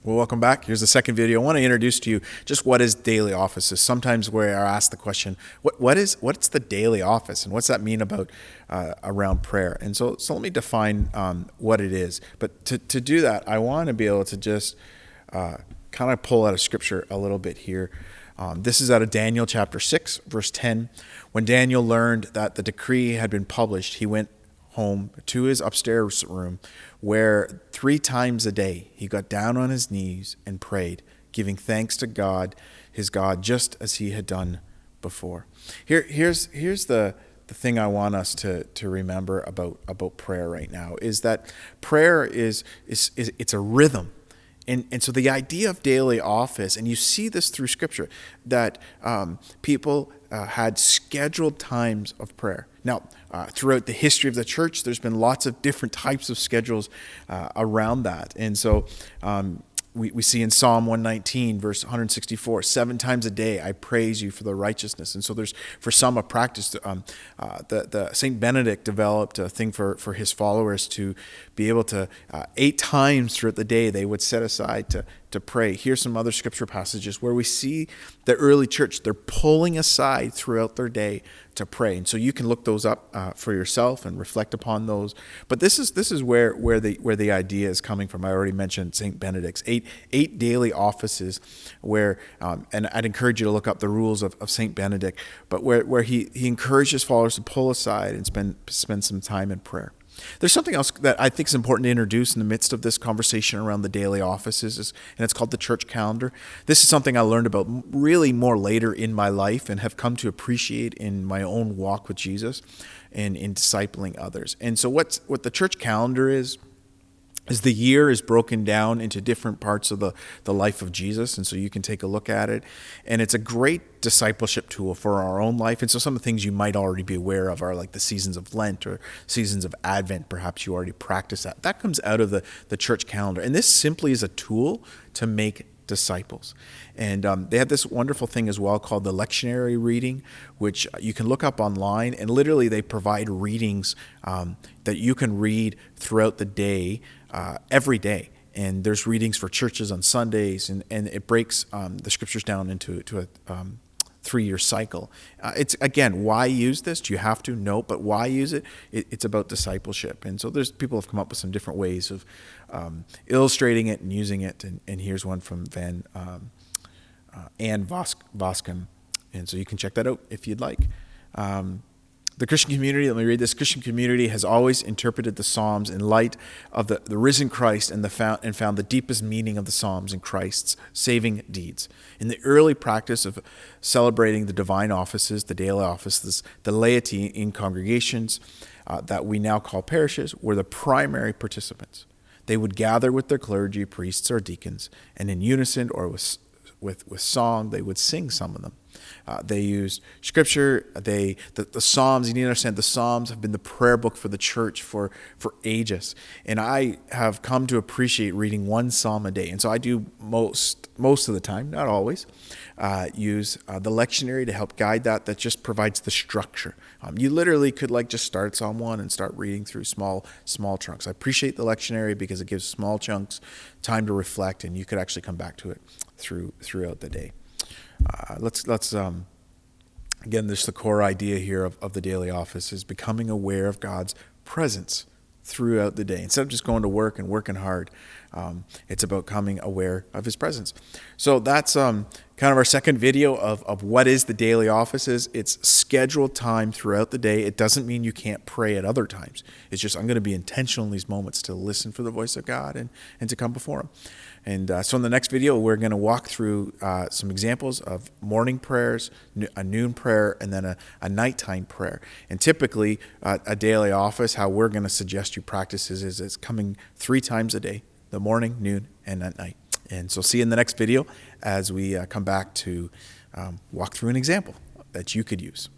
Well, welcome back. Here's the second video. I want to introduce to you just what is daily offices. Sometimes where I ask the question, what's the daily office, and what's that mean about around prayer? And so let me define what it is. But to do that, I want to be able to just kind of pull out of Scripture a little bit here. This is out of Daniel chapter 6, verse 10. When Daniel learned that the decree had been published, he went home to his upstairs room, where 3 times a day he got down on his knees and prayed, giving thanks to God, his God, just as he had done before. Here's the thing I want us to remember about prayer right now is that prayer is it's a rhythm. And so the idea of daily office, and you see this through Scripture, that people had scheduled times of prayer. Now, throughout the history of the church, there's been lots of different types of schedules around that. And so we see in Psalm 119, verse 164, 7 times a day I praise you for the righteousness. And so there's, for some, a practice. The Saint Benedict developed a thing for his followers to be able to, 8 times throughout the day, they would set aside to pray. Here's some other scripture passages where we see the early church, they're pulling aside throughout their day to pray. And so you can look those up for yourself and reflect upon those. But this is where the idea is coming from. I already mentioned Saint Benedict's eight daily offices where, and I'd encourage you to look up the rules of Saint Benedict, but where he encouraged his followers to pull aside and spend some time in prayer. There's something else that I think is important to introduce in the midst of this conversation around the daily offices, and it's called the church calendar. This is something I learned about really more later in my life and have come to appreciate in my own walk with Jesus and in discipling others. And so what the church calendar is the year is broken down into different parts of the life of Jesus, and so you can take a look at it. And it's a great discipleship tool for our own life. And so some of the things you might already be aware of are like the seasons of Lent or seasons of Advent. Perhaps you already practice that. That comes out of the church calendar. And this simply is a tool to make disciples. And they have this wonderful thing as well called the lectionary reading, which you can look up online, and literally they provide readings that you can read throughout the day, every day. And there's readings for churches on Sundays, and it breaks the scriptures down into a 3-year cycle. It's, again, why use this? Do you have to? No, but why use it? It's about discipleship. And so there's people have come up with some different ways of illustrating it and using it. And here's one from Ann Voskum. And so you can check that out if you'd like. The Christian community, let me read this. Christian community has always interpreted the Psalms in light of the risen Christ and found the deepest meaning of the Psalms in Christ's saving deeds. In the early practice of celebrating the divine offices, the daily offices, the laity in congregations that we now call parishes were the primary participants. They would gather with their clergy, priests, or deacons, and in unison or with song, they would sing some of them. They used scripture. The Psalms, you need to understand, the Psalms have been the prayer book for the church for ages. And I have come to appreciate reading one Psalm a day. And so I do most of the time, not always, use the lectionary to help guide that just provides the structure. You literally could just start Psalm 1 and start reading through small chunks. I appreciate the lectionary because it gives small chunks time to reflect, and you could actually come back to it throughout the day. Let's again, there's the core idea here of the daily office is becoming aware of God's presence throughout the day. Instead of just going to work and working hard, it's about becoming aware of his presence. So that's kind of our second video of what is the daily offices. It's scheduled time throughout the day. It doesn't mean you can't pray at other times. It's just I'm going to be intentional in these moments to listen for the voice of God and to come before him. And so in the next video, we're going to walk through some examples of morning prayers, a noon prayer, and then a nighttime prayer. And typically, a daily office, how we're going to suggest you practice is it's coming 3 times a day, the morning, noon, and at night. And so see you in the next video as we come back to walk through an example that you could use.